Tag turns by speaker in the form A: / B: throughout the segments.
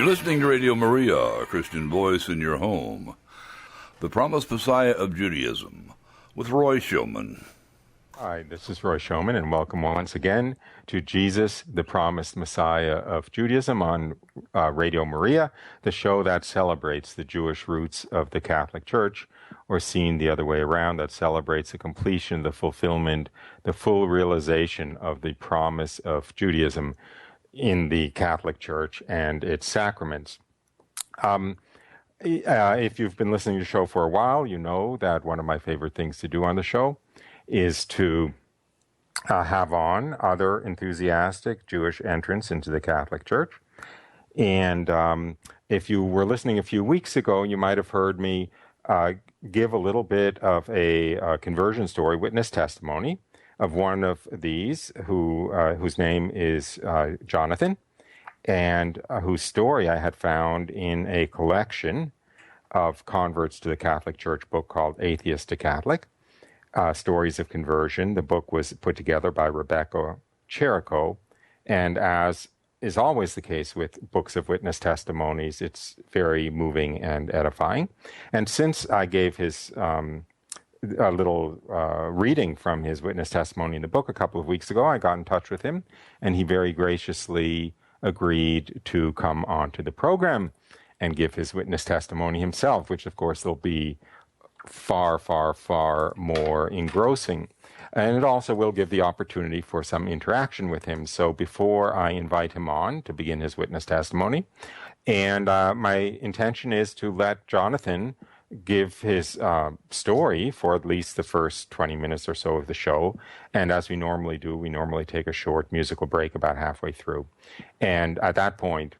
A: You're listening to Radio Maria, a Christian voice in your home. The Promised Messiah of Judaism, with Roy Shulman.
B: Hi, this is Roy Shulman, and welcome once again to Jesus, the Promised Messiah of Judaism on Radio Maria, the show that celebrates the Jewish roots of the Catholic Church, or seen the other way around, that celebrates the completion, the fulfillment, the full realization of the promise of Judaism in the Catholic Church and its sacraments. If you've been listening to the show for a while, you know that one of my favorite things to do on the show is to have on other enthusiastic Jewish entrants into the Catholic Church. And if you were listening a few weeks ago, you might have heard me give a little bit of a conversion story, witness testimony, of one of these whose name is Jonathan, and whose story I had found in a collection of converts to the Catholic Church book called Atheist to Catholic, Stories of Conversion. The book was put together by Rebecca Cherico, and as is always the case with books of witness testimonies, it's very moving and edifying. And since I gave his a little reading from his witness testimony in the book a couple of weeks ago, I got in touch with him, and he very graciously agreed to come onto the program and give his witness testimony himself, which of course will be far, far, far more engrossing. And it also will give the opportunity for some interaction with him. So before I invite him on to begin his witness testimony, and my intention is to let Jonathan give his story for at least the first 20 minutes or so of the show. And as we normally do, we normally take a short musical break about halfway through. And at that point,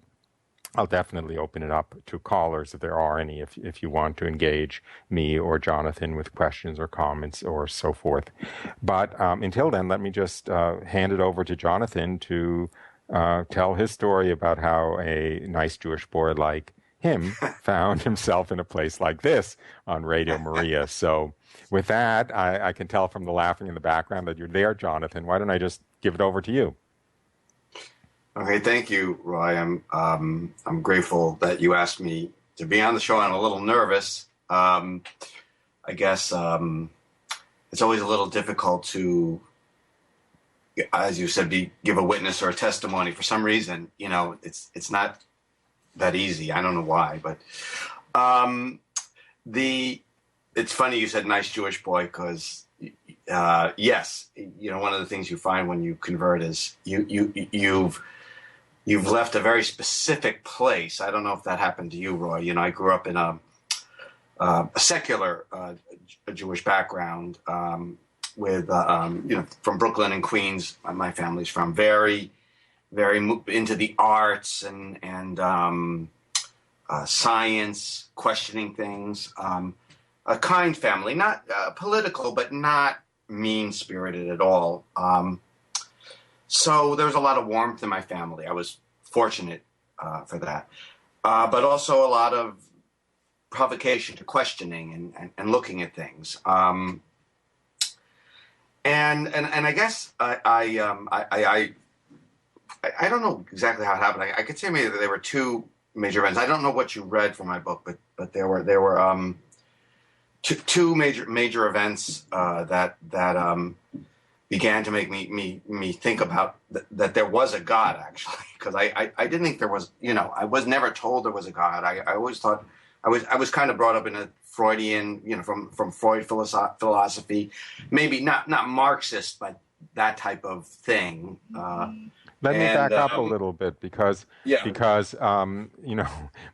B: I'll definitely open it up to callers if there are any, if you want to engage me or Jonathan with questions or comments or so forth. But until then, let me just hand it over to Jonathan to tell his story about how a nice Jewish boy like him found himself in a place like this on Radio Maria. So with that, I can tell from the laughing in the background that you're there, Jonathan. Why don't I just give it over to you?
C: Okay, thank you, Roy. I'm grateful that you asked me to be on the show. I'm a little nervous. I guess it's always a little difficult to, as you said, give a witness or a testimony. For some reason, it's not that easy. I don't know why, but it's funny you said nice Jewish boy, because yes, one of the things you find when you convert is you've left a very specific place. I don't know if that happened to you, Roy. I grew up in a secular Jewish background with from Brooklyn and Queens. My family's from very into the arts and science, questioning things. A kind family, not political, but not mean-spirited at all. So there was a lot of warmth in my family. I was fortunate for that. But also a lot of provocation to questioning and looking at things. And I guess I don't know exactly how it happened. I could say maybe that there were two major events. I don't know what you read from my book, but there were two major events that began to make me think about that there was a God, actually, because I didn't think there was. I was never told there was a God. I always thought I was kind of brought up in a Freudian, from Freud philosophy, maybe not Marxist, but that type of thing.
B: Let me back up a little bit because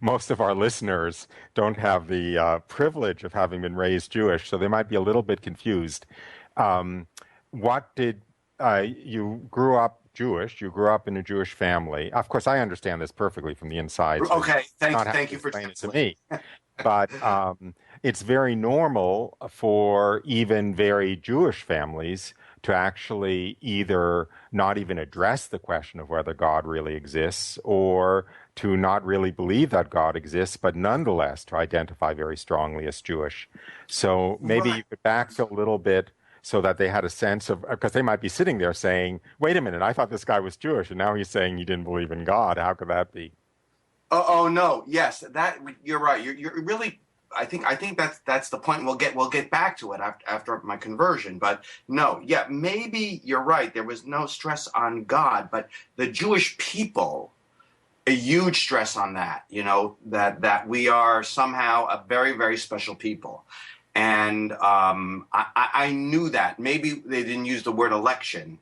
B: most of our listeners don't have the privilege of having been raised Jewish, so they might be a little bit confused. What did you grew up Jewish? You grew up in a Jewish family. Of course, I understand this perfectly from the inside. So
C: okay, thank you for explaining
B: it to me. But it's very normal for even very Jewish families to actually either not even address the question of whether God really exists, or to not really believe that God exists, but nonetheless to identify very strongly as Jewish. So maybe you could backfill a little bit so that they had a sense of, because they might be sitting there saying, wait a minute, I thought this guy was Jewish, and now he's saying he didn't believe in God. How could that be?
C: Oh no, yes, that you're right. You're really. I think that's the point. We'll get back to it after my conversion. But no, yeah, maybe you're right. There was no stress on God, but the Jewish people, a huge stress on that. That we are somehow a very, very special people, and I knew that. Maybe they didn't use the word election,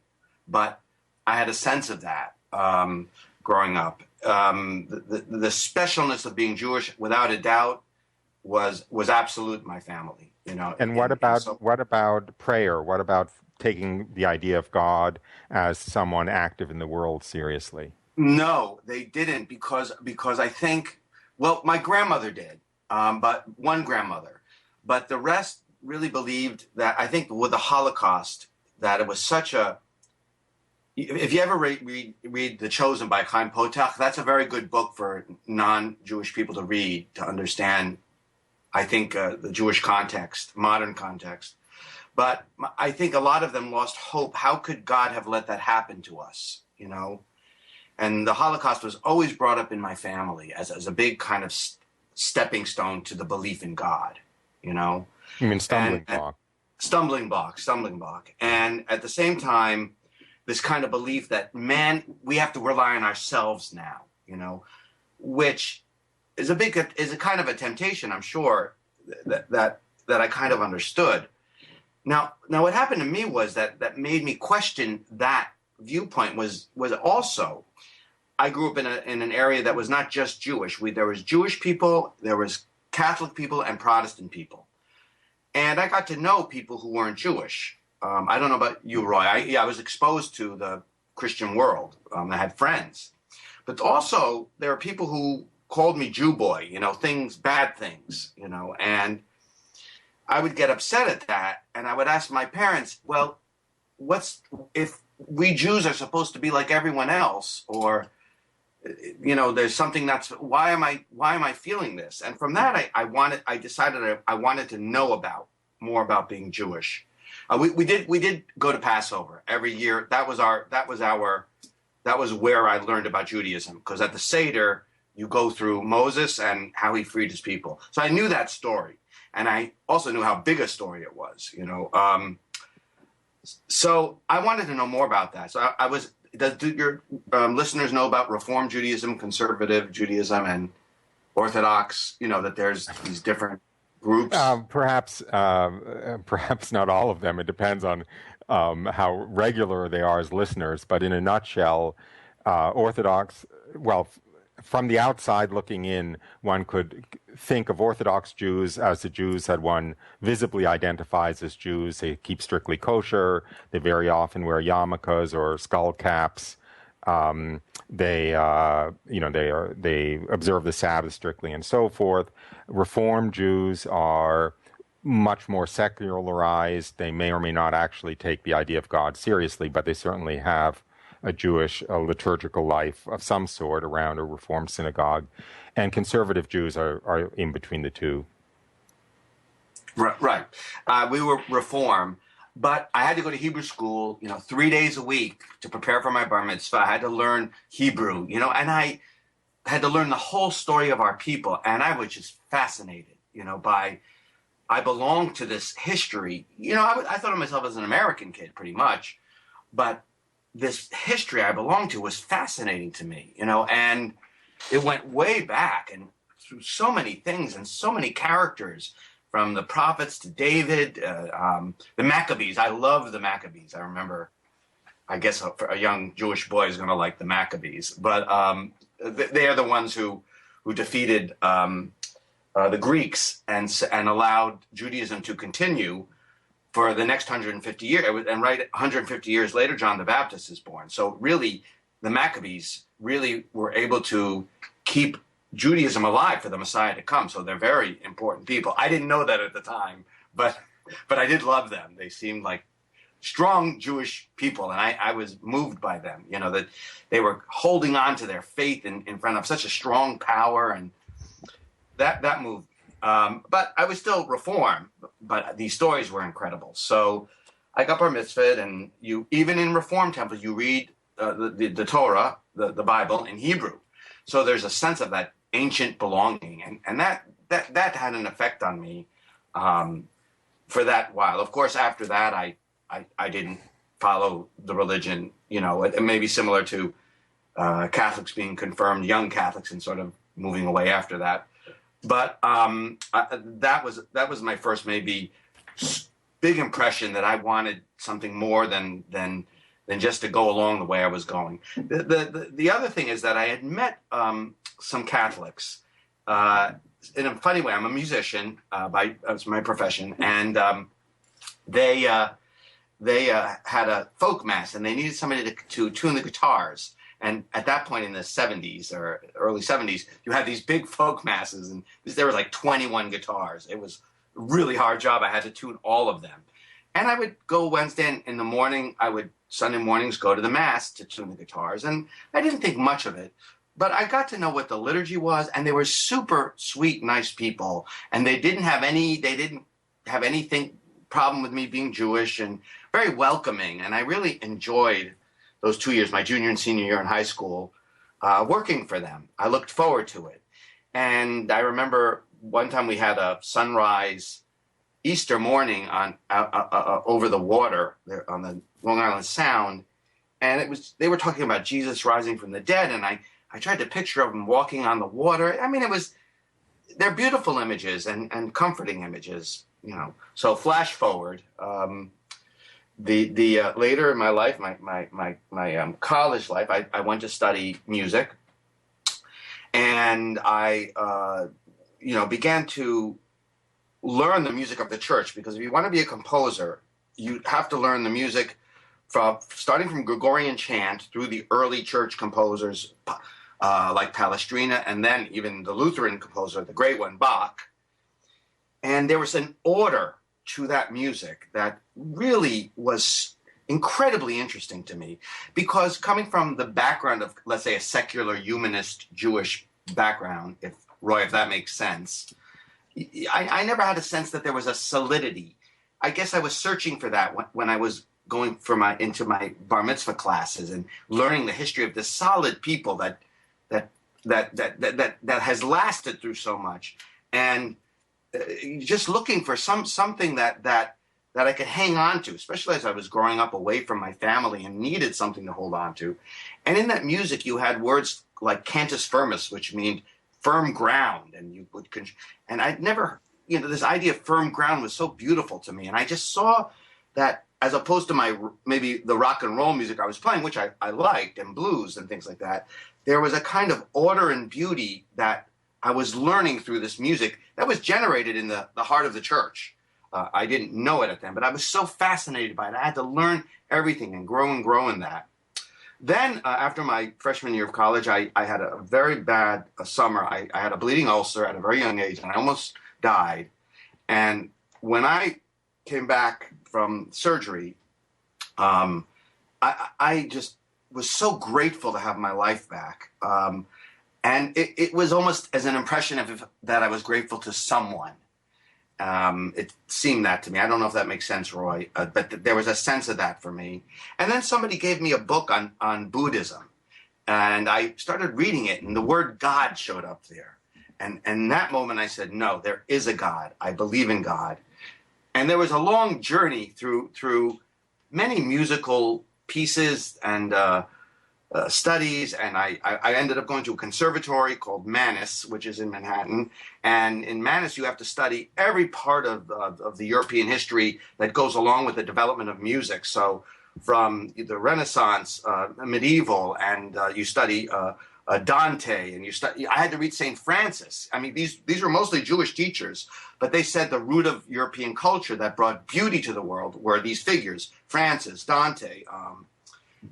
C: but I had a sense of that growing up. The specialness of being Jewish, without a doubt, was absolute in my family.
B: And
C: So
B: what about prayer? What about taking the idea of God as someone active in the world seriously?
C: no, they didn't because I think, well, my grandmother did, but one grandmother, but the rest really believed that. I think with the Holocaust, that it was such a. If you ever read The Chosen by Chaim Potach, that's a very good book for non-Jewish people to read to understand, I think, the Jewish context, modern context. But I think a lot of them lost hope. How could God have let that happen to us? And the Holocaust was always brought up in my family as a big kind of stepping stone to the belief in God.
B: You mean stumbling block?
C: Stumbling block. And at the same time, this kind of belief that, man, we have to rely on ourselves now, which is a kind of a temptation, I'm sure, that I kind of understood. Now what happened to me was that made me question that viewpoint was also, I grew up in an area that was not just Jewish. There was Jewish people, there was Catholic people, and Protestant people. And I got to know people who weren't Jewish. I don't know about you, Roy. I was exposed to the Christian world. I had friends. But also, there are people who called me Jew boy, bad things, and I would get upset at that. And I would ask my parents, well, if we Jews are supposed to be like everyone else, or, there's something why am I feeling this? And from that, I decided I wanted to know more about being Jewish. We did go to Passover every year. That was where I learned about Judaism, because at the Seder you go through Moses and how he freed his people. So I knew that story, and I also knew how big a story it was. So I wanted to know more about that. So do your listeners know about Reform Judaism, Conservative Judaism, and Orthodox? That there's these different groups?
B: Perhaps not all of them. It depends on how regular they are as listeners. But in a nutshell, Orthodox, well, from the outside looking in, one could think of Orthodox Jews as the Jews that one visibly identifies as Jews. They keep strictly kosher. They very often wear yarmulkes or skull caps. They observe the Sabbath strictly and so forth. Reform Jews are much more secularized. They may or may not actually take the idea of God seriously, but they certainly have a Jewish liturgical life of some sort around a Reformed synagogue. And conservative Jews are in between the two.
C: Right. We were Reform, but I had to go to Hebrew school, 3 days a week to prepare for my bar mitzvah. I had to learn Hebrew, and I had to learn the whole story of our people. And I was just fascinated, I belonged to this history. I thought of myself as an American kid pretty much, but this history I belonged to was fascinating to me, and it went way back and through so many things and so many characters, from the prophets to David, the Maccabees. I love the Maccabees. I remember, I guess a young Jewish boy is going to like the Maccabees, but they are the ones who defeated the Greeks and allowed Judaism to continue for the next 150 years. And right 150 years later, John the Baptist is born. So really, the Maccabees really were able to keep Judaism alive for the Messiah to come. So they're very important people. I didn't know that at the time, but I did love them. They seemed like strong Jewish people, and I was moved by them, that they were holding on to their faith in front of such a strong power, and that moved. But I was still Reform, but these stories were incredible. So I got bar mitzvahed, and even in Reform temples, you read the Torah, the Bible, in Hebrew. So there's a sense of that ancient belonging, and that had an effect on me for that while. Of course, after that, I didn't follow the religion. It may be similar to Catholics being confirmed, young Catholics, and sort of moving away after that. But that was my first maybe big impression that I wanted something more than just to go along the way I was going. The other thing is that I had met some Catholics in a funny way. I'm a musician it's my profession, and they had a folk mass, and they needed somebody to tune the guitars. And at that point in the 70s or early 70s, you had these big folk masses, and there was like 21 guitars. It was a really hard job. I had to tune all of them. And I would go Wednesday in the morning. Sunday mornings go to the mass to tune the guitars. And I didn't think much of it. But I got to know what the liturgy was, and they were super sweet, nice people. And they didn't have anything problem with me being Jewish, and very welcoming. And I really enjoyed those 2 years, my junior and senior year in high school, working for them. I looked forward to it. And I remember one time we had a sunrise Easter morning over the water there on the Long Island Sound. And they were talking about Jesus rising from the dead. And I tried to picture of him walking on the water. I mean, they're beautiful images and comforting images, So flash forward, later in my life, my college life, I went to study music, and I began to learn the music of the church, because if you want to be a composer, you have to learn the music starting from Gregorian chant through the early church composers like Palestrina, and then even the Lutheran composer, the great one, Bach. And there was an order to that music that really was incredibly interesting to me, because coming from the background of, let's say, a secular humanist Jewish background, if that makes sense, I never had a sense that there was a solidity. I guess I was searching for that when I was going into my bar mitzvah classes and learning the history of this solid people that has lasted through so much, and just looking for something that I could hang on to, especially as I was growing up away from my family and needed something to hold on to. And in that music, you had words like cantus firmus, which mean firm ground, and I'd never, this idea of firm ground was so beautiful to me, and I just saw that, as opposed to maybe the rock and roll music I was playing, which I liked, and blues and things like that, there was a kind of order and beauty that I was learning through this music that was generated in the heart of the church. I didn't know it at then, but I was so fascinated by it. I had to learn everything and grow in that. Then, after my freshman year of college, I had a very bad summer. I had a bleeding ulcer at a very young age, and I almost died. And when I came back from surgery, I just was so grateful to have my life back. And it was almost as an impression that I was grateful to someone. It seemed that to me. I don't know if that makes sense, Roy, but there was a sense of that for me. And then somebody gave me a book on Buddhism, and I started reading it, and the word God showed up there. And in that moment, I said, no, there is a God. I believe in God. And there was a long journey through many musical pieces and studies, and I ended up going to a conservatory called Mannes, which is in Manhattan. And in Mannes, you have to study every part of the European history that goes along with the development of music. So from the Renaissance, medieval, and you study Dante, and I had to read St. Francis. I mean, these were mostly Jewish teachers, but they said the root of European culture that brought beauty to the world were these figures: Francis, Dante.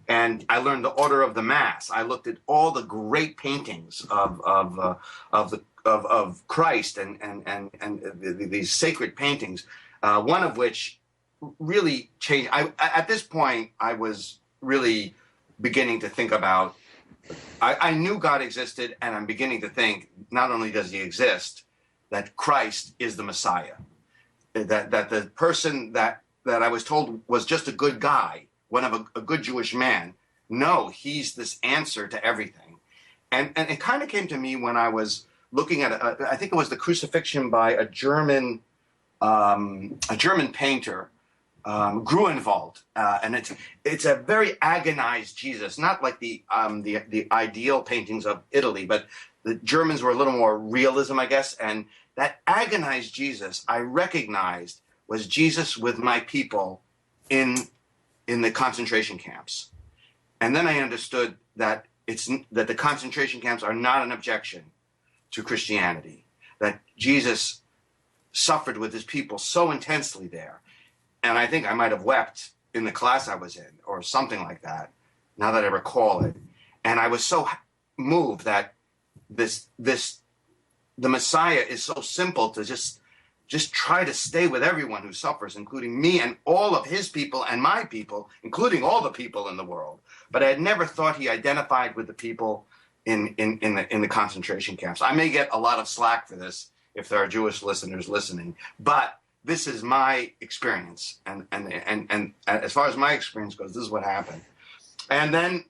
C: And I learned the order of the Mass. I looked at all the great paintings of Christ and these sacred paintings. One of which really changed. At this point, I was really beginning to think about. I knew God existed, and I'm beginning to think not only does He exist, that Christ is the Messiah. That the person that I was told was just a good guy, one of a good Jewish man. No, He's this answer to everything. And it kind of came to me when I was looking at I think it was the crucifixion by a German painter, Grunewald, and it's a very agonized Jesus, not like the ideal paintings of Italy, but the Germans were a little more realism, I guess, and that agonized Jesus I recognized was Jesus with my people in the concentration camps. And then I understood that that the concentration camps are not an objection to Christianity, that Jesus suffered with his people so intensely there. And I think I might have wept in the class I was in or something like that, now that I recall it. And I was so moved that the Messiah is so simple to just try to stay with everyone who suffers, including me and all of his people and my people, including all the people in the world. But I had never thought he identified with the people in the concentration camps. I may get a lot of slack for this if there are Jewish listeners listening, but this is my experience, and as far as my experience goes, this is what happened. And then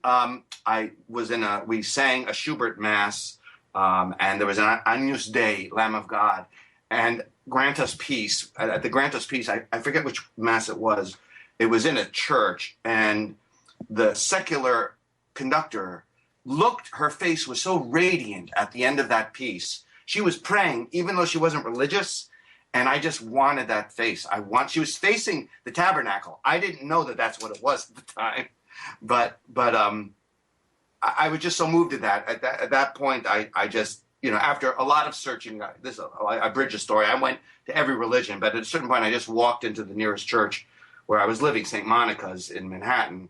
C: we sang a Schubert mass, and there was an Agnus Dei, Lamb of God, and Grant Us Peace. At the Grant Us Peace, I forget which mass it was. It was in a church, and the secular conductor her face was so radiant at the end of that piece. She was praying, even though she wasn't religious, and I just wanted that face. She was facing the tabernacle. I didn't know that that's what it was at the time, but I was just so moved at that. At that point, I just, after a lot of searching, I bridge a story. I went to every religion, but at a certain point, I just walked into the nearest church where I was living, St. Monica's in Manhattan.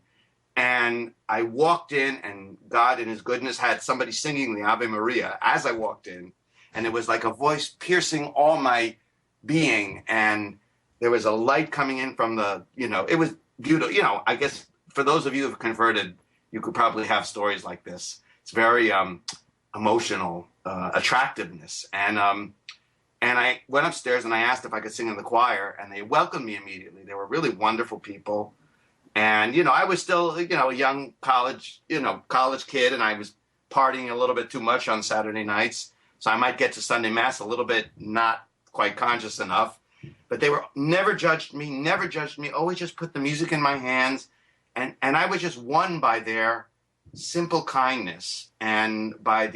C: And I walked in, and God in his goodness had somebody singing the Ave Maria as I walked in. And it was like a voice piercing all my being. And there was a light coming in from it was beautiful. I guess for those of you who have converted, you could probably have stories like this. It's very emotional attractiveness. And I went upstairs and I asked if I could sing in the choir, and they welcomed me immediately. They were really wonderful people. And, I was still, a young college kid, and I was partying a little bit too much on Saturday nights. So I might get to Sunday Mass a little bit not quite conscious enough. But they never judged me, always just put the music in my hands. And I was just won by their simple kindness and by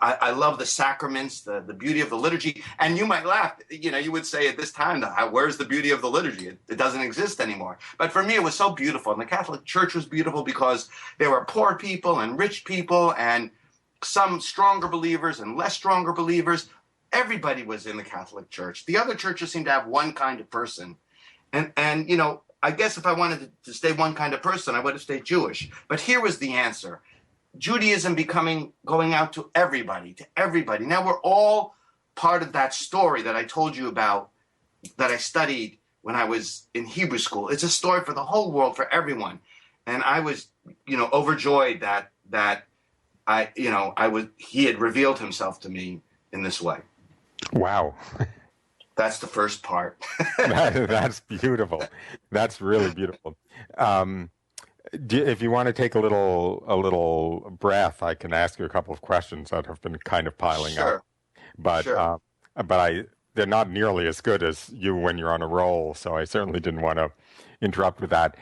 C: I love the sacraments, the beauty of the liturgy. And you might laugh, you would say at this time, where's the beauty of the liturgy? It doesn't exist anymore. But for me, it was so beautiful. And the Catholic Church was beautiful because there were poor people and rich people and some stronger believers and less stronger believers. Everybody was in the Catholic Church. The other churches seemed to have one kind of person. And I guess if I wanted to stay one kind of person, I would have stayed Jewish. But here was the answer. Judaism going out to everybody. Now we're all part of that story that I told you about, that I studied when I was in Hebrew school. It's a story for the whole world, for everyone. And I was, overjoyed that he had revealed himself to me in this way.
B: Wow.
C: That's the first part.
B: That's beautiful. That's really beautiful. If you want to take a little breath, I can ask you a couple of questions that have been kind of piling up. But
C: sure.
B: They're not nearly as good as you when you're on a roll. So I certainly didn't want to interrupt with that.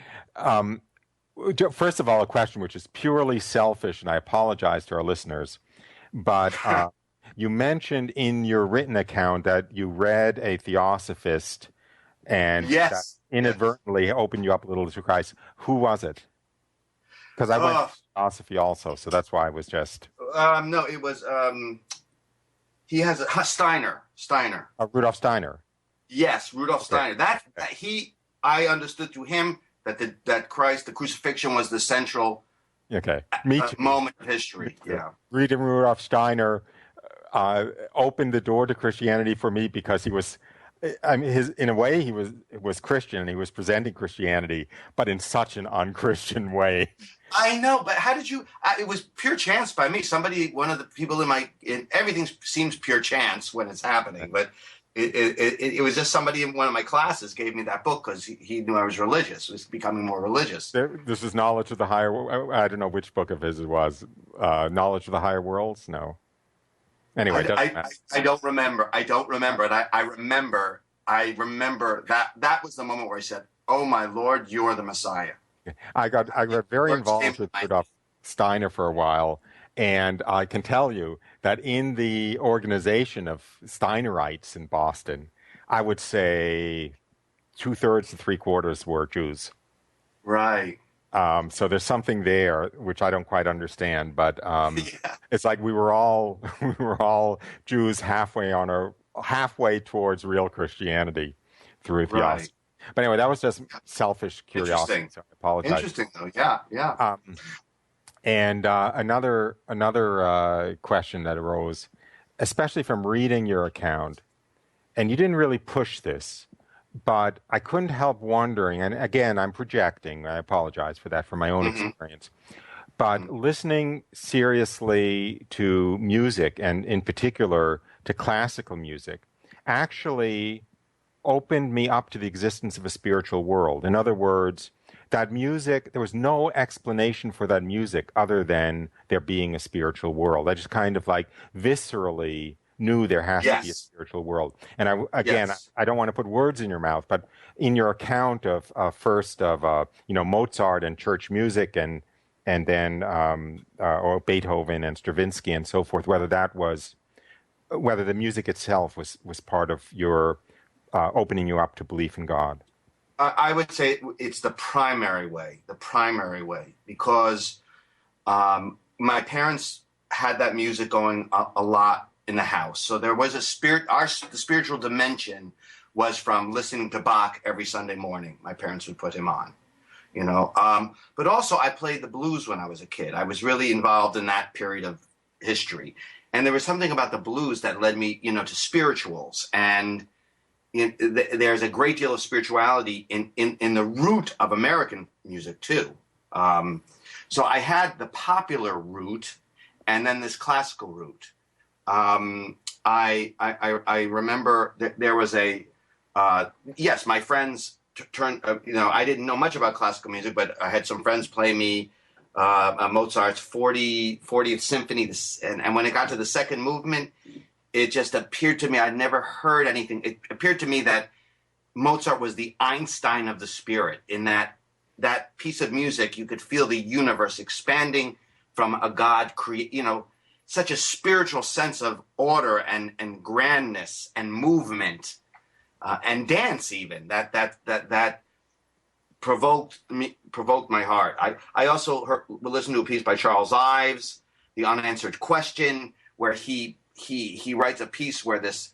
B: First of all, a question which is purely selfish, and I apologize to our listeners, but you mentioned in your written account that you read a Theosophist and that inadvertently opened you up a little to Christ. Who was it? Because I went to philosophy also, so that's why I was just...
C: No, it was... he has a... Steiner.
B: Rudolf Steiner.
C: Yes, Rudolf Steiner. I understood through him that Christ, the crucifixion, was the central moment of history. Yeah.
B: Reading Rudolf Steiner opened the door to Christianity for me because he was... in a way, he was Christian, and he was presenting Christianity, but in such an un-Christian way.
C: I know, but how did you? It was pure chance by me. One of the people everything seems pure chance when it's happening, but it was just somebody in one of my classes gave me that book because he knew I was religious. Was becoming more religious.
B: This is Knowledge of the Higher. I don't know which book of his it was. Knowledge of the Higher Worlds. No. Anyway, it doesn't
C: I,
B: matter.
C: I don't remember. I don't remember. And I remember that was the moment where I said, "Oh my Lord, you are the Messiah."
B: I got very
C: Words came
B: involved
C: to
B: with
C: mind.
B: Rudolf Steiner for a while, and I can tell you that in the organization of Steinerites in Boston, I would say 2/3 to 3/4 were Jews.
C: Right.
B: So there's something there which I don't quite understand, but
C: Yeah.
B: it's like we were all we were all Jews halfway towards real Christianity through
C: Right.
B: theosophy. But anyway, that was just selfish curiosity.
C: Interesting.
B: So I apologize.
C: Interesting though. Yeah. Yeah.
B: Um, and another question that arose, especially from reading your account, and you didn't really push this, but I couldn't help wondering, and again, I'm projecting, I apologize for that from my own
C: Hmm.
B: experience, but listening seriously to music, and in particular to classical music, actually opened me up to the existence of a spiritual world. In other words, that music, there was no explanation for that music other than there being a spiritual world. I just kind of like viscerally knew there has to be a
C: Yes.
B: spiritual world. And again,
C: Yes.
B: I don't want to put words in your mouth, but in your account of first of Mozart and church music, and then or Beethoven and Stravinsky and so forth, whether the music itself was part of your opening you up to belief in God.
C: I would say it's the primary way, because my parents had that music going a lot in the house. So there was a the spiritual dimension was from listening to Bach every Sunday morning. My parents would put him on, but also I played the blues when I was a kid. I was really involved in that period of history. And there was something about the blues that led me, to spirituals. And there's a great deal of spirituality in the root of American music too. So I had the popular root, and then this classical root. I remember that there was yes, my friends turned. I didn't know much about classical music, but I had some friends play me Mozart's 40th Symphony, and when it got to the second movement, it just appeared to me, I'd never heard anything. It appeared to me that Mozart was the Einstein of the spirit. In that piece of music, you could feel the universe expanding from a God, such a spiritual sense of order and grandness and movement and dance, even that provoked my heart. I also listened to a piece by Charles Ives, The Unanswered Question, where he writes a piece where this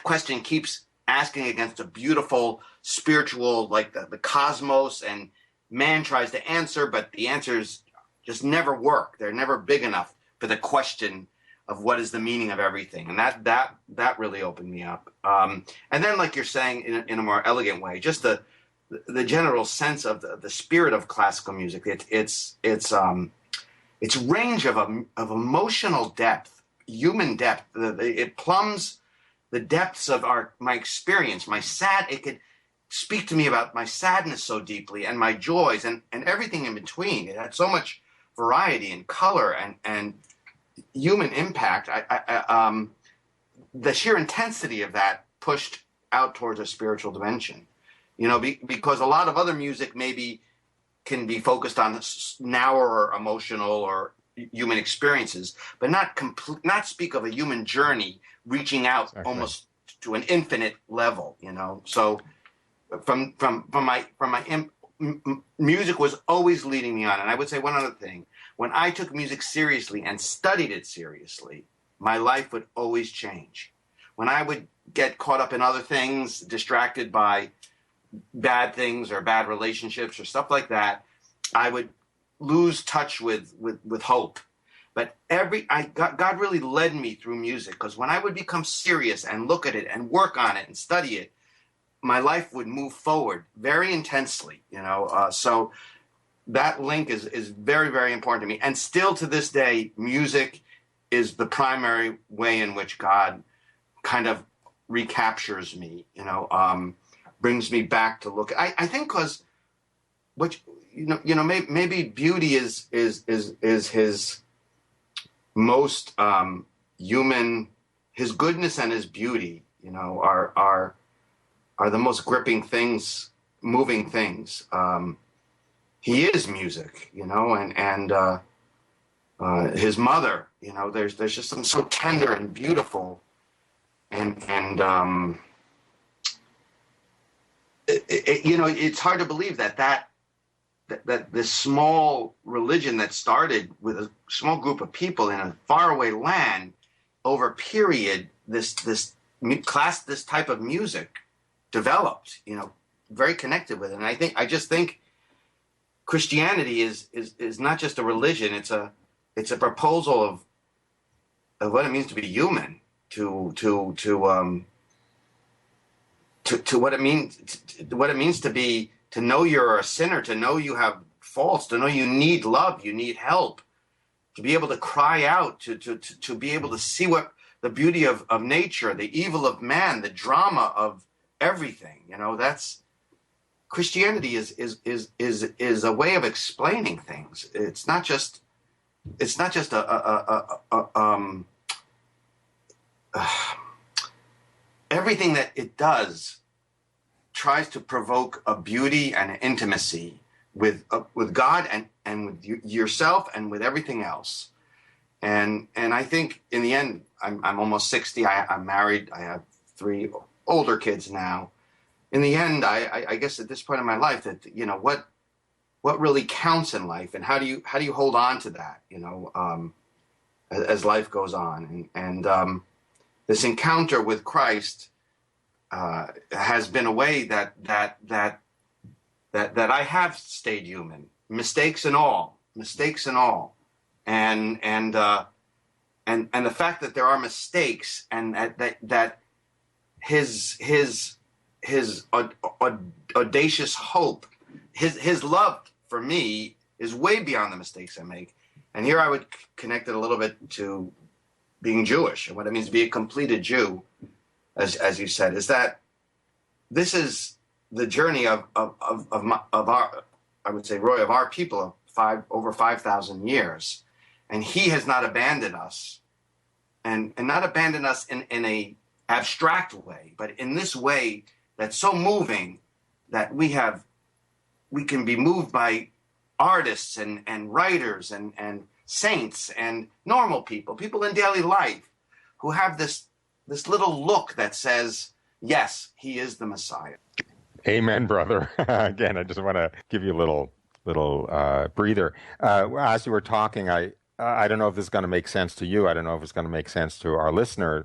C: question keeps asking against a beautiful spiritual, like the cosmos, and man tries to answer, but the answers just never work. They're never big enough for the question of what is the meaning of everything. And that really opened me up. And then, like you're saying, in a more elegant way, just the general sense of the spirit of classical music. Its range of emotional depth, human depth. It plumbs the depths of my experience. It could speak to me about my sadness so deeply, and my joys, and everything in between. It had so much variety and color and human impact. The sheer intensity of that pushed out towards a spiritual dimension. Because a lot of other music maybe can be focused on narrower emotional or human experiences, but not speak of a human journey reaching out
B: Exactly.
C: almost to an infinite level. So from my music was always leading me on. And I would say one other thing: when I took music seriously and studied it seriously, my life would always change. When I would get caught up in other things, distracted by bad things or bad relationships or stuff like that, I would lose touch with hope. But God really led me through music, because when I would become serious and look at it and work on it and study it, my life would move forward very intensely. So that link is very, very important to me. And still to this day, music is the primary way in which God kind of recaptures me. Brings me back to look. I think because maybe beauty is his most human, his goodness and his beauty, you know, are the most gripping things, moving things. He is music, you know, and his mother, you know, there's just something so tender and beautiful, and you know, it's hard to believe that this small religion that started with a small group of people in a faraway land, over a period, this type of music developed, you know, very connected with it. And I just think Christianity is not just a religion; it's a proposal of what it means to be human, to what it means to know you're a sinner, to know you have faults, to know you need love, you need help, to be able to cry out, to be able to see what the beauty of nature, the evil of man, the drama of everything. You know, that's Christianity is a way of explaining things. It's not just everything that it does tries to provoke a beauty and an intimacy with God and with yourself and with everything else. And I think in the end, I'm almost 60. I'm married. I have 3 older kids now. In the end, I guess at this point in my life, that, you know, what really counts in life, and how do you hold on to that, you know, as life goes on, and this encounter with Christ has been a way that I have stayed human, mistakes and all, and the fact that there are mistakes, and that his audacious hope, his love for me is way beyond the mistakes I make. And here I would connect it a little bit to being Jewish and what it means to be a completed Jew, as you said, is that this is the journey of our, I would say, Roy, of our people of over 5,000 years, and he has not abandoned us, and not abandoned us in a abstract way, but in this way that's so moving that we can be moved by artists and writers and saints and normal people in daily life, who have this little look that says, yes, he is the Messiah.
B: Amen, brother. Again, I just want to give you a little breather. As you were talking, I don't know if this is going to make sense to you. I don't know if it's going to make sense to our listeners,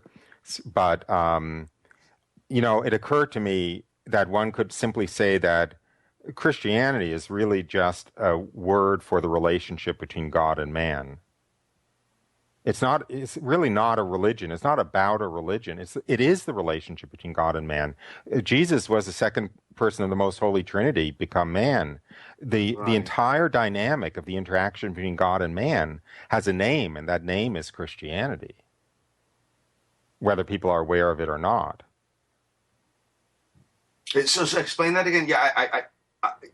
B: but you know, it occurred to me that one could simply say that Christianity is really just a word for the relationship between God and man. It's really not a religion. It's not about a religion. It is the relationship between God and man. Jesus was the second person of the most holy Trinity become man. The entire dynamic of the interaction between God and man has a name, and that name is Christianity, whether people are aware of it or not.
C: So explain that again. Yeah, I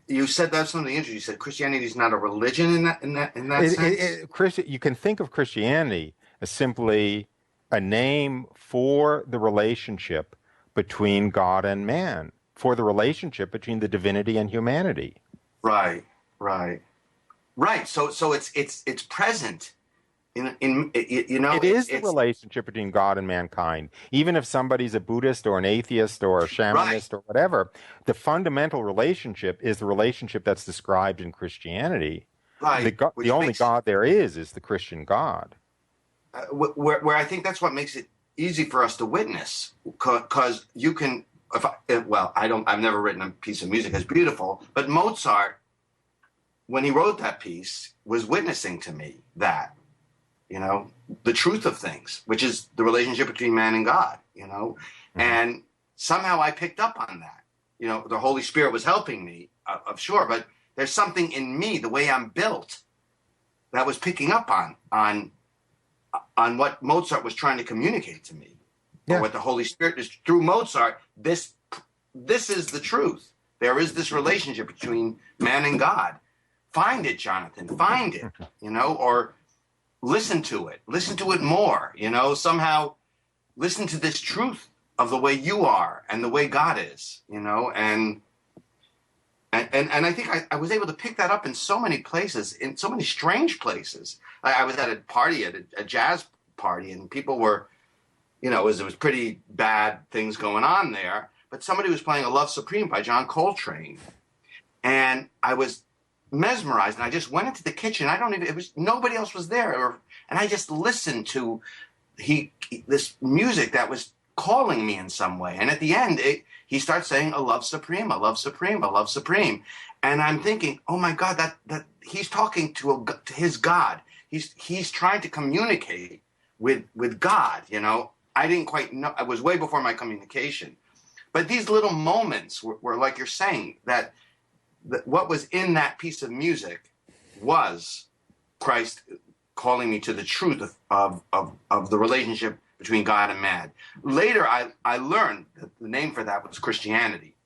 C: you said that's something interesting. You said Christianity is not a religion in that sense.
B: You can think of Christianity as simply a name for the relationship between God and man, for the relationship between the divinity and humanity.
C: Right. So it's present. You know,
B: it is the relationship between God and mankind. Even if somebody's a Buddhist or an atheist or a shamanist or whatever, the fundamental relationship is the relationship that's described in Christianity.
C: Right.
B: The only God there is the Christian God.
C: Where I think that's what makes it easy for us to witness, because you can. I've never written a piece of music as beautiful, but Mozart, when he wrote that piece, was witnessing to me that, you know, the truth of things, which is the relationship between man and God, you know, and somehow I picked up on that. You know, the Holy Spirit was helping me, I'm sure, but there's something in me, the way I'm built, that was picking up on what Mozart was trying to communicate to me, or what the Holy Spirit is through Mozart. This is the truth. There is this relationship between man and God. Find it, Jonathan. Find it. You know, or listen to it more, somehow listen to this truth of the way you are and the way God is, and I think I was able to pick that up in so many places, in so many strange places. I was at a party, at a jazz party, and people were, it was pretty bad things going on there, but somebody was playing A Love Supreme by John Coltrane, and I was mesmerized, and I just went into the kitchen. Nobody else was there, and I just listened to this music that was calling me in some way. And at the end, he starts saying, "A love supreme, a love supreme, a love supreme," and I'm thinking, oh my God, that he's talking to his God. He's trying to communicate with God. I didn't quite know. It was way before my communication, but these little moments were like you're saying, that what was in that piece of music was Christ calling me to the truth of the relationship between God and man. Later, I learned that the name for that was Christianity,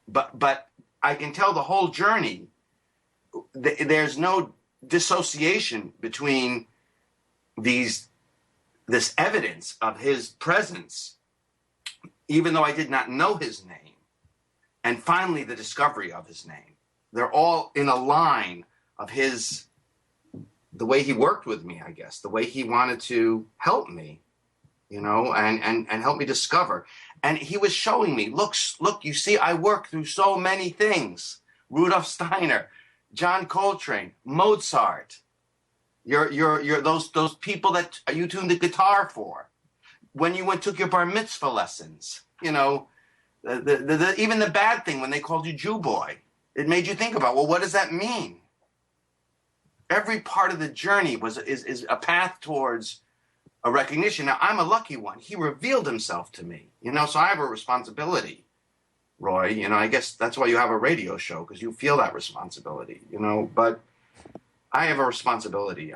C: but I can tell the whole journey, there's no dissociation between this evidence of his presence, even though I did not know his name, and finally the discovery of his name. They're all in a line of the way he worked with me, I guess, the way he wanted to help me, and help me discover. And he was showing me, look, you see, I work through so many things. Rudolf Steiner, John Coltrane, Mozart, you're those people that you tuned the guitar for. When you took your bar mitzvah lessons, even the bad thing when they called you Jew boy, it made you think about, well, what does that mean? Every part of the journey is a path towards a recognition. Now, I'm a lucky one. He revealed himself to me, so I have a responsibility, Roy. I guess that's why you have a radio show, because you feel that responsibility, but I have a responsibility.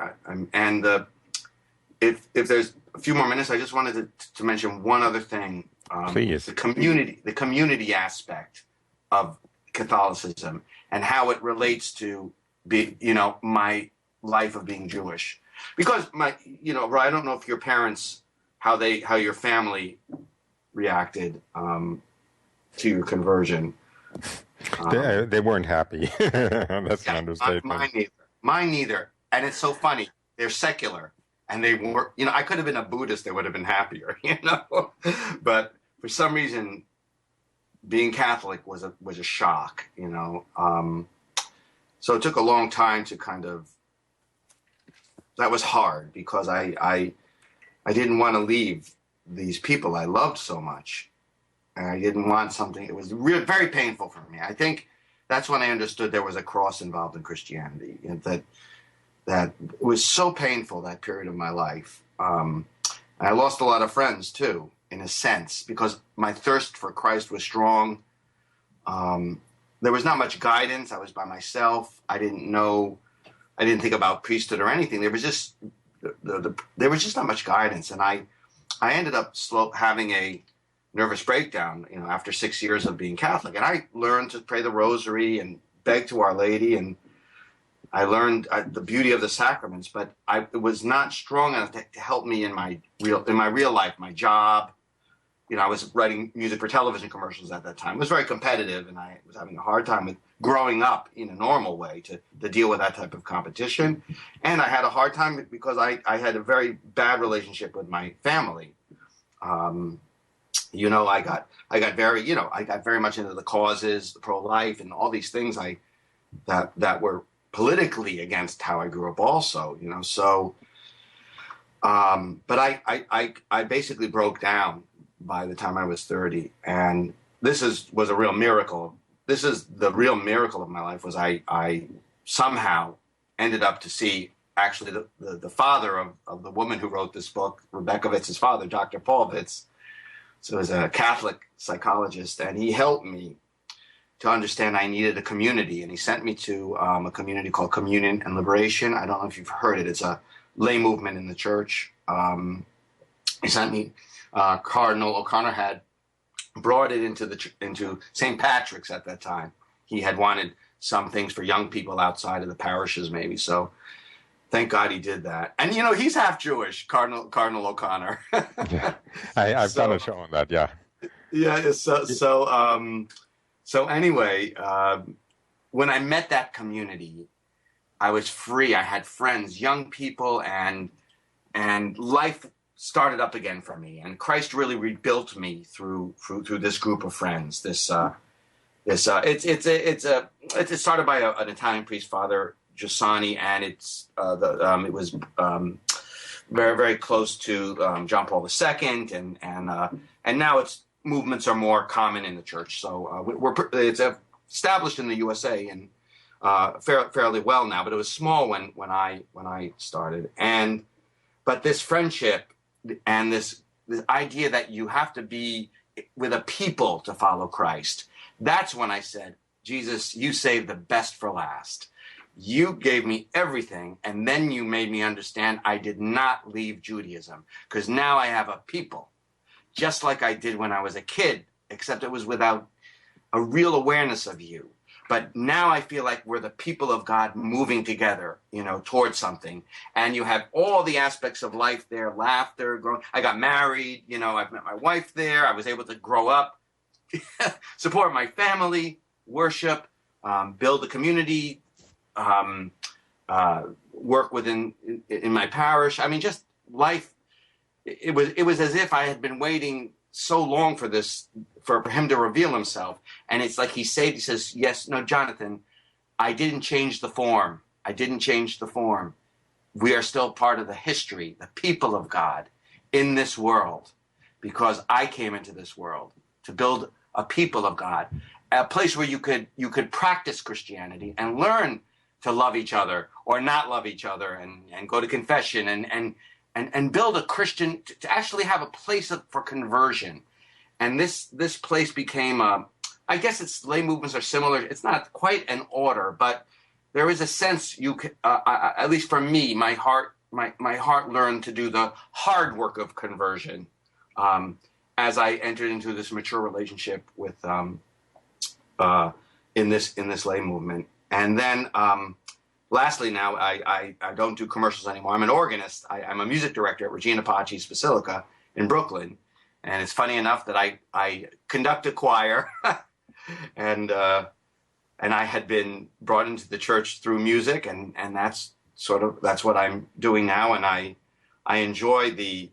C: If there's a few more minutes, I just wanted to mention one other thing.
B: Please.
C: The community aspect of Catholicism and how it relates to my life of being Jewish, because Roy, I don't know if your parents, how your family reacted to your conversion.
B: They weren't happy. That's an understatement.
C: Mine neither. And it's so funny. They're secular, and they were. I could have been a Buddhist. They would have been happier. But for some reason, being Catholic was a shock. So it took a long time to that was hard, because I didn't want to leave these people I loved so much. And I didn't want something, it was very painful for me. I think that's when I understood there was a cross involved in Christianity, that it was so painful, that period of my life. I lost a lot of friends too, in a sense, because my thirst for Christ was strong. There was not much guidance. I was by myself. I didn't think about priesthood or anything. There was just not much guidance, and I ended up having a nervous breakdown, after 6 years of being Catholic. And I learned to pray the rosary and beg to Our Lady, and I learned the beauty of the sacraments, but it was not strong enough to help me in my real life, my job. I was writing music for television commercials at that time. It was very competitive, and I was having a hard time with growing up in a normal way to deal with that type of competition. And I had a hard time because I had a very bad relationship with my family. I got very much into the causes, the pro-life, and all these things that were politically against how I grew up also, so, but I basically broke down by the time I was 30. And this was a real miracle. This is the real miracle of my life, was I somehow ended up to see actually the father of the woman who wrote this book, Rebecca Vitz's father, Dr. Paul Vitz. So he was a Catholic psychologist, and he helped me to understand I needed a community. And he sent me to a community called Communion and Liberation. I don't know if you've heard it. It's a lay movement in the church. He sent me, Cardinal O'Connor had brought it into St. Patrick's at that time. He had wanted some things for young people outside of the parishes, maybe. So Thank God he did that. And he's half Jewish, Cardinal O'Connor.
B: Yeah, I've done a show on that. Yeah.
C: Yeah. So anyway, when I met that community, I was free. I had friends, young people, and life started up again for me. And Christ really rebuilt me through this group of friends. It started by an Italian priest, Father Giussani, and it was very, very close to John Paul II, and now movements are more common in the church. So it's established in the USA and fairly well now, but it was small when I started. But this friendship and this idea that you have to be with a people to follow Christ, that's when I said, Jesus, you saved the best for last. You gave me everything, and then you made me understand I did not leave Judaism, because now I have a people, just like I did when I was a kid, except it was without a real awareness of you. But now I feel like we're the people of God moving together, towards something. And you have all the aspects of life there, laughter, growing. I got married, I've met my wife there. I was able to grow up, support my family, worship, build a community, work in my parish. I mean, just life. It was as if I had been waiting so long for this, for him to reveal himself. And it's like he says, yes, no, Jonathan, I didn't change the form. We are still part of the history, the people of God in this world, because I came into this world to build a people of God, a place where you could practice Christianity and learn to love each other or not love each other, and go to confession and build a Christian, to actually have a place for conversion. And this place became I guess lay movements are similar. It's not quite an order, but there is a sense you can, at least for me, my heart learned to do the hard work of conversion as I entered into this mature relationship with in this lay movement. And then lastly, now I don't do commercials anymore. I'm an organist. I'm a music director at Regina Pace's Basilica in Brooklyn. And it's funny enough that I conduct a choir, and I had been brought into the church through music, and that's what I'm doing now. And I enjoy the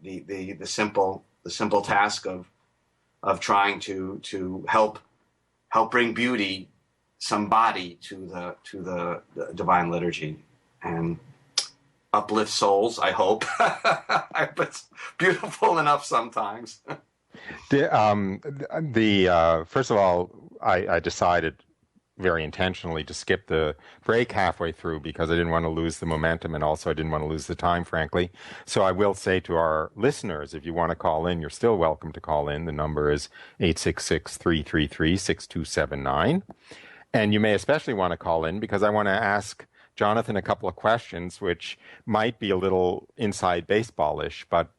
C: simple task of trying to help bring beauty, some body to the divine liturgy, and uplift souls, I hope. But it's beautiful enough sometimes.
B: First of all, I decided very intentionally to skip the break halfway through because I didn't want to lose the momentum, and also I didn't want to lose the time, frankly. So I will say to our listeners, if you want to call in, you're still welcome to call in. The number is 866-333-6279. And you may especially want to call in because I want to ask Jonathan a couple of questions, which might be a little inside baseballish. But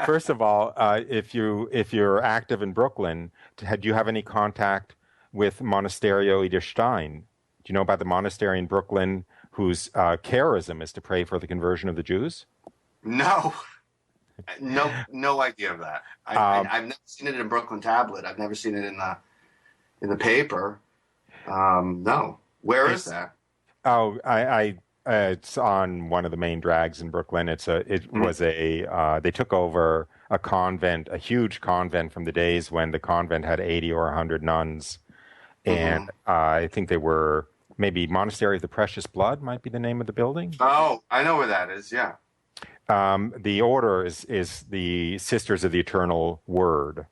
B: first of all, if you're active in Brooklyn, do you have any contact with Monasterio Edith Stein? Do you know about the monastery in Brooklyn whose charism is to pray for the conversion of the Jews?
C: No idea of that. I've never seen it in Brooklyn Tablet. I've never seen it in the paper. No. Where is that? Oh,
B: it's on one of the main drags in Brooklyn. They took over a convent, a huge convent from the days when the convent had 80 or 100 nuns. And I think they were, maybe Monastery of the Precious Blood might be the name of the building.
C: Oh, I know where that is, yeah.
B: The order is the Sisters of the Eternal Word.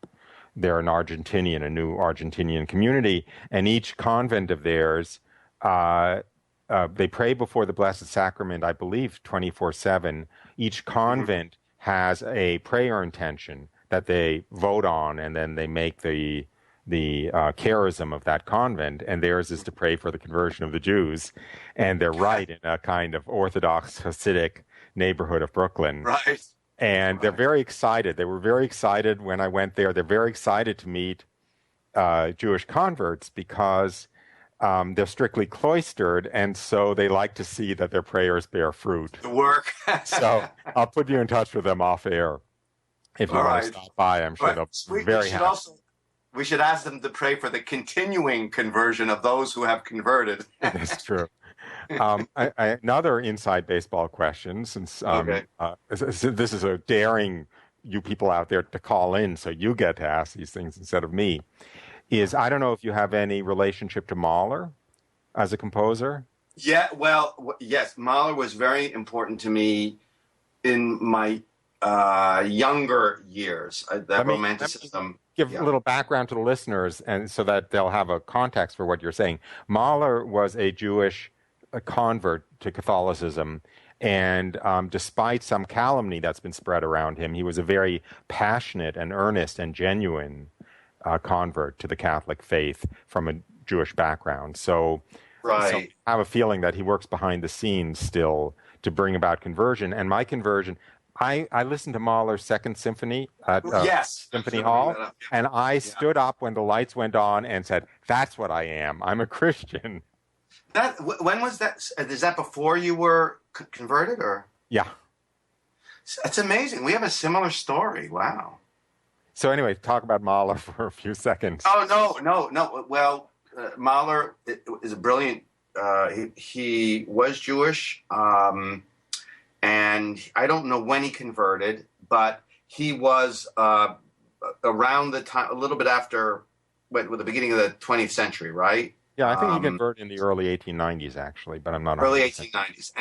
B: They're a new Argentinian community, and each convent of theirs, they pray before the Blessed Sacrament, I believe, 24/7. Each convent has a prayer intention that they vote on, and then they make the charism of that convent, and theirs is to pray for the conversion of the Jews. And they're right in a kind of Orthodox Hasidic neighborhood of Brooklyn.
C: Right.
B: And they're very excited. They were very excited when I went there. They're very excited to meet Jewish converts because they're strictly cloistered, and so they like to see that their prayers bear fruit.
C: The work.
B: So I'll put you in touch with them off air if you
C: All
B: want to
C: right.
B: stop by. I'm sure
C: Right.
B: they'll be
C: We
B: very
C: should
B: happy.
C: we should ask them to pray for the continuing conversion of those who have converted.
B: That's true. Another inside baseball question, since
C: Okay.
B: this is a daring you people out there to call in, so you get to ask these things instead of me, is I don't know if you have any relationship to Mahler as a composer.
C: Yeah, well, yes, Mahler was very important to me in my younger years. That romanticism.
B: Give
C: Yeah.
B: a little background to the listeners, and so that they'll have a context for what you're saying. Mahler was a Jewish convert to Catholicism, and despite some calumny that's been spread around him, he was a very passionate and earnest and genuine convert to the Catholic faith from a Jewish background. So
C: Right.
B: I have a feeling that he works behind the scenes still to bring about conversion. And my conversion, I listened to Mahler's Second Symphony at
C: Yes.
B: Symphony Hall, and I stood up when the lights went on and said, "That's what I am. I'm a Christian."
C: When was that? Is that before you were converted, or?
B: Yeah.
C: It's amazing. We have a similar story. Wow.
B: So anyway, talk about Mahler for a few seconds.
C: Oh no. Well, Mahler is a brilliant. He was Jewish, and I don't know when he converted, but he was around the time, a little bit after, with the beginning of the 20th century, right?
B: Yeah, I think he converted in the early 1890s, actually, but I'm not
C: early
B: 100%.
C: 1890s,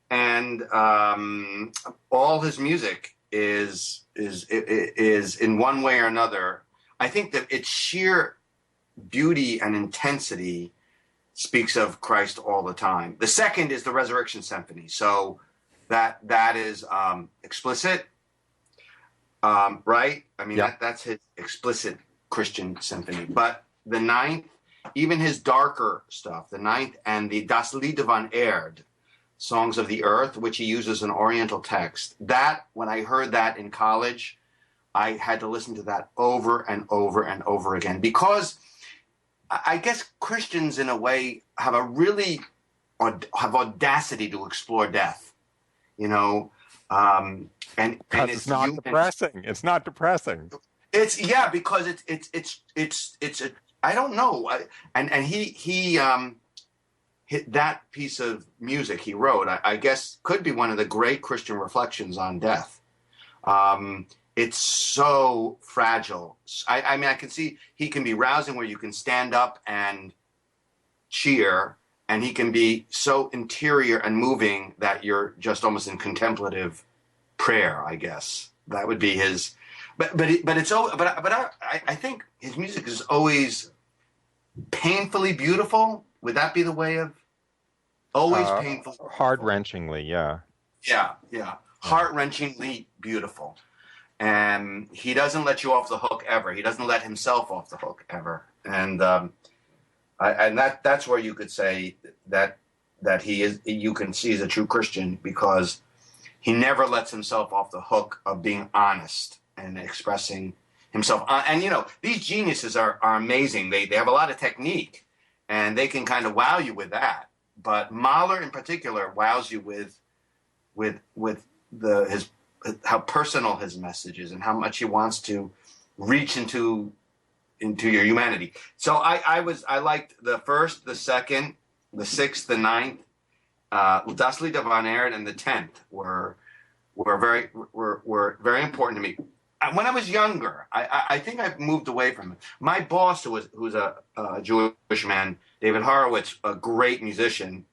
C: and all his music is in one way or another. I think that its sheer beauty and intensity speaks of Christ all the time. The second is the Resurrection Symphony, so that is explicit, right? I mean,
B: Yeah.
C: that's his explicit Christian symphony. But the ninth, even his darker stuff, the ninth and the Das Lied van Erde, Songs of the Earth, which he uses an Oriental text, that, when I heard that in college, I had to listen to that over and over and over again, because I guess Christians, in a way, have have audacity to explore death, and
B: It's not depressing. It's not depressing.
C: It's because it's I don't know, and he hit that piece of music he wrote, I guess, could be one of the great Christian reflections on death. It's so fragile. I mean, I can see he can be rousing, where you can stand up and cheer, and he can be so interior and moving that you're just almost in contemplative prayer, I guess. That would be his. But I think his music is always painfully beautiful. Would that be the way of always painful?
B: Heart-wrenchingly, yeah.
C: Yeah. Heart-wrenchingly beautiful. And he doesn't let you off the hook ever. He doesn't let himself off the hook ever. And that's where you could say that he is. You can see he's a true Christian, because he never lets himself off the hook of being honest and expressing himself. And these geniuses are amazing. They have a lot of technique, and they can kind of wow you with that. But Mahler in particular wows you with his how personal his message is, and how much he wants to reach into your humanity. So I liked the first, the second, the sixth, the ninth, Das Lied van Erde, and the 10th were very important to me. When I was younger, I think I've moved away from it. My boss, who's a Jewish man, David Horowitz, a great musician,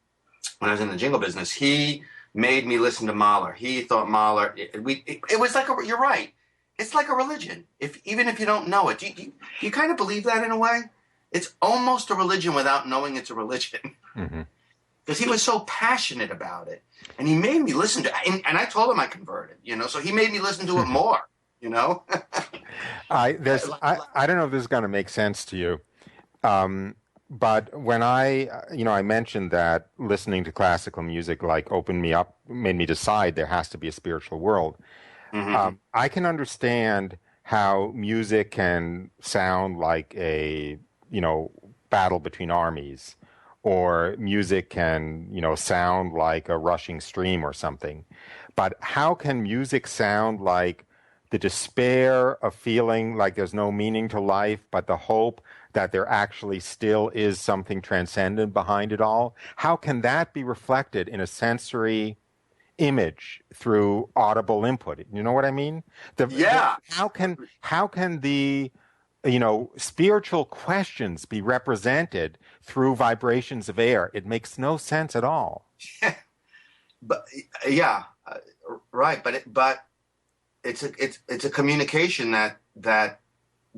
C: when I was in the jingle business, he made me listen to Mahler. He thought Mahler, it was like you're right. It's like a religion. Even if you don't know it, do you kind of believe that in a way? It's almost a religion without knowing it's a religion.
B: Mm-hmm.
C: Because he was so passionate about it, and he made me listen to it. And I told him I converted, so he made me listen to it more,
B: I don't know if this is going to make sense to you, but when I mentioned that listening to classical music opened me up, made me decide there has to be a spiritual world. Mm-hmm. I can understand how music can sound like a battle between armies, or music can, sound like a rushing stream or something. But how can music sound like the despair of feeling like there's no meaning to life, but the hope that there actually still is something transcendent behind it all? How can that be reflected in a sensory image through audible input? You know what I mean? How can the spiritual questions be represented through vibrations of air? It makes no sense at all.
C: But right. But it's a communication that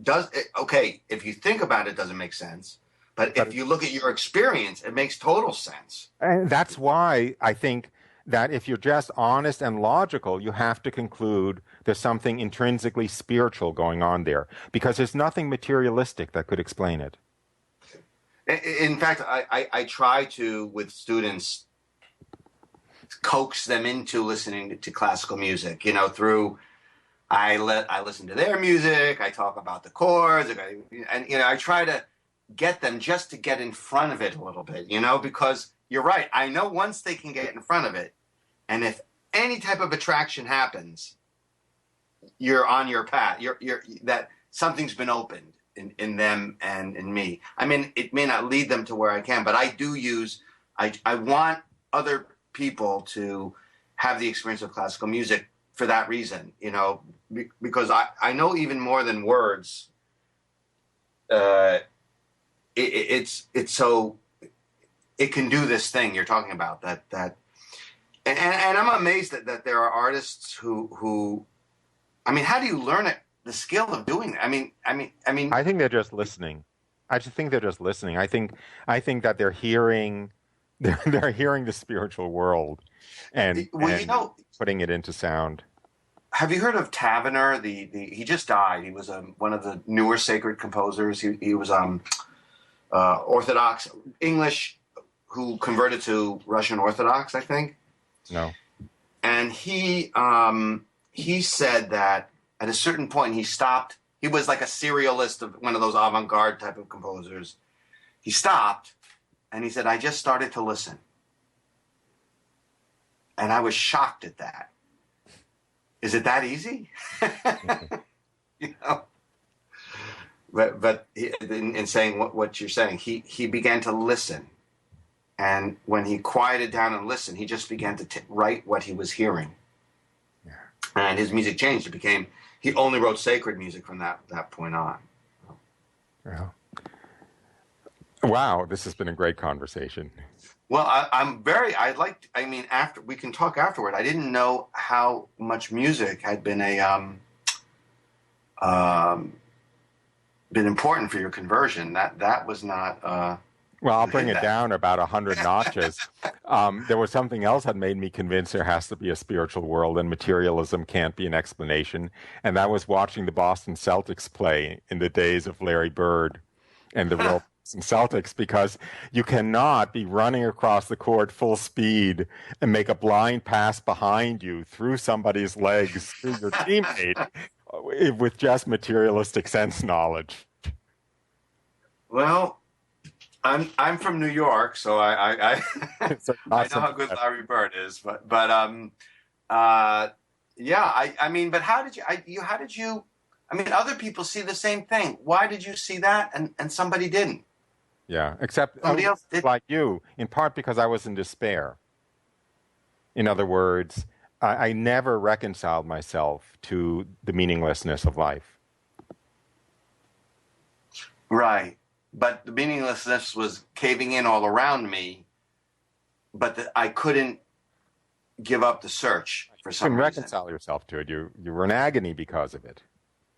C: does it. Okay, if you think about it, it doesn't make sense. But if you look at your experience, it makes total sense.
B: And that's why I think that if you're just honest and logical, you have to conclude there's something intrinsically spiritual going on there, because there's nothing materialistic that could explain it.
C: In fact, I try to, with students, coax them into listening to classical music, through I listen to their music, I talk about the chords, and I try to get them just to get in front of it a little bit, because you're right. I know once they can get in front of it, and if any type of attraction happens, you're on your path. You're that something's been opened in them and in me. I mean, it may not lead them to where I can, but I do use. I want other people to have the experience of classical music for that reason, because I know even more than words. It's so it can do this thing you're talking about that. And I'm amazed that there are artists who, I mean, how do you learn it? The skill of doing that. I mean.
B: I think they're just listening. I just think they're just listening. I think that they're hearing the spiritual world and putting it into sound.
C: Have you heard of Taverner? He just died. He was one of the newer sacred composers. He was Orthodox English who converted to Russian Orthodox, I think.
B: No.
C: And he said that at a certain point he stopped. He was like a serialist of one of those avant-garde type of composers. He stopped and he said, I just started to listen. And I was shocked at that. Is it that easy? But in saying what you're saying, he began to listen. And when he quieted down and listened, he just began to write what he was hearing. Yeah. And his music changed. He only wrote sacred music from that point on.
B: Yeah. Wow, this has been a great conversation.
C: Well, after we can talk afterward. I didn't know how much music had been been important for your conversion. That was not.
B: Well, I'll bring it down about 100 notches. There was something else that made me convinced there has to be a spiritual world and materialism can't be an explanation. And that was watching the Boston Celtics play in the days of Larry Bird and the real Boston Celtics, because you cannot be running across the court full speed and make a blind pass behind you through somebody's legs to your teammate with just materialistic sense knowledge.
C: Well, I'm from New York, so I
B: awesome.
C: I know how good Larry Bird is, but but how did you? I mean, other people see the same thing. Why did you see that and somebody didn't?
B: Yeah, except
C: somebody else did.
B: Like you, in part because I was in despair. In other words, I never reconciled myself to the meaninglessness of life.
C: Right. But the meaninglessness was caving in all around me, but I couldn't give up the search for some reason.
B: You couldn't reconcile yourself to it. You were in agony because of it.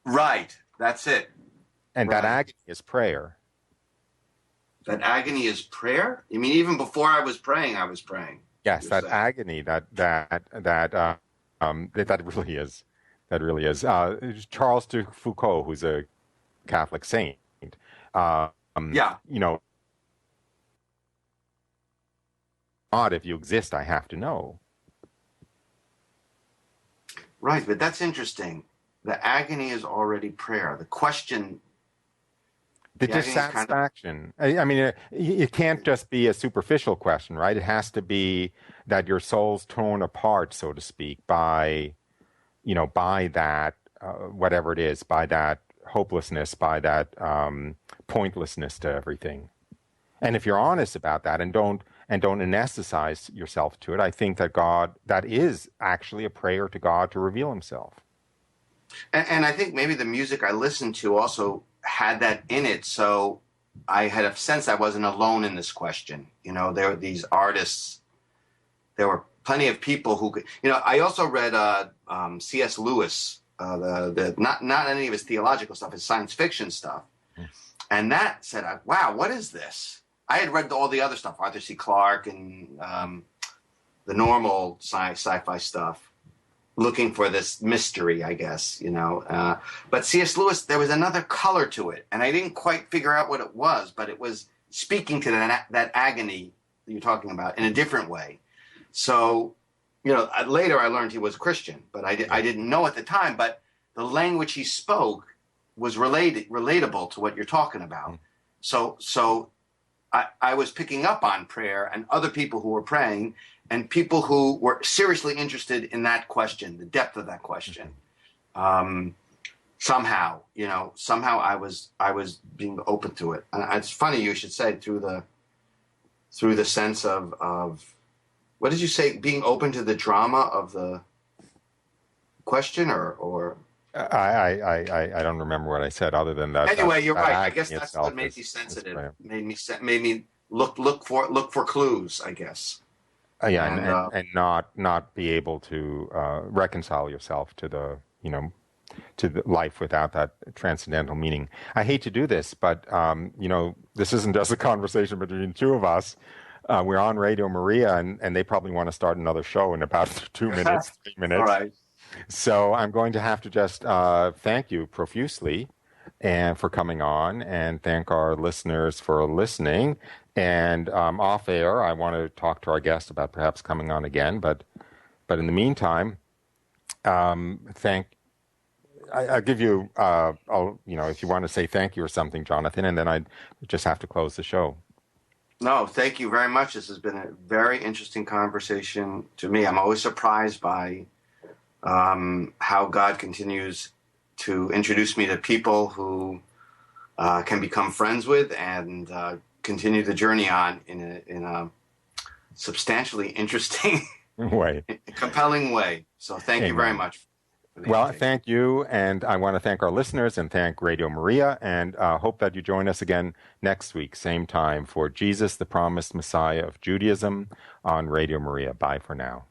C: Right. That's it.
B: And that agony is prayer.
C: That agony is prayer? You mean even before I was praying, I was praying?
B: Yes, that agony, that really is. That really is. Charles de Foucault, who's a Catholic saint, God, if you exist, I have to know.
C: Right, but that's interesting. The agony is already prayer. The question
B: The
C: agonist kind of.
B: dissatisfaction. I mean, it can't just be a superficial question, right? It has to be that your soul's torn apart, so to speak, by, by that, whatever it is, by that hopelessness, by that pointlessness to everything. And if you're honest about that and don't anesthetize yourself to it, I think that is actually a prayer to God to reveal himself.
C: And I think maybe the music I listened to also had that in it. So I had a sense I wasn't alone in this question. There were these artists, there were plenty of people who could, I also read C.S. Lewis, not any of his theological stuff, his science fiction stuff. And that said, wow, what is this? I had read all the other stuff, Arthur C. Clarke and the normal sci-fi stuff, looking for this mystery, I guess, But C.S. Lewis, there was another color to it, and I didn't quite figure out what it was, but it was speaking to that agony that you're talking about in a different way. So, later I learned he was Christian, but I didn't know at the time. But the language he spoke was relatable to what you're talking about. So I was picking up on prayer and other people who were praying and people who were seriously interested in that question, the depth of that question. Somehow I was being open to it. And it's funny you should say through the sense of what did you say? Being open to the drama of the question, or
B: I don't remember what I said other than that.
C: Anyway, you're right. I guess that's what made me sensitive. Made me look for clues, I guess.
B: And not be able to reconcile yourself to the life without that transcendental meaning. I hate to do this, but this isn't just a conversation between two of us. We're on Radio Maria, and they probably want to start another show in about 2 minutes, 3 minutes.
C: All right.
B: So I'm going to have to just thank you profusely and for coming on, and thank our listeners for listening. And off air, I want to talk to our guest about perhaps coming on again. But in the meantime, I'll give you, if you want to say thank you or something, Jonathan, and then I just have to close the show.
C: No, thank you very much. This has been a very interesting conversation to me. I'm always surprised by how God continues to introduce me to people who can become friends with and continue the journey on in a substantially interesting
B: way,
C: compelling way. So thank you very much.
B: Well, thank you, and I want to thank our listeners and thank Radio Maria, and hope that you join us again next week, same time, for Jesus, the Promised Messiah of Judaism on Radio Maria. Bye for now.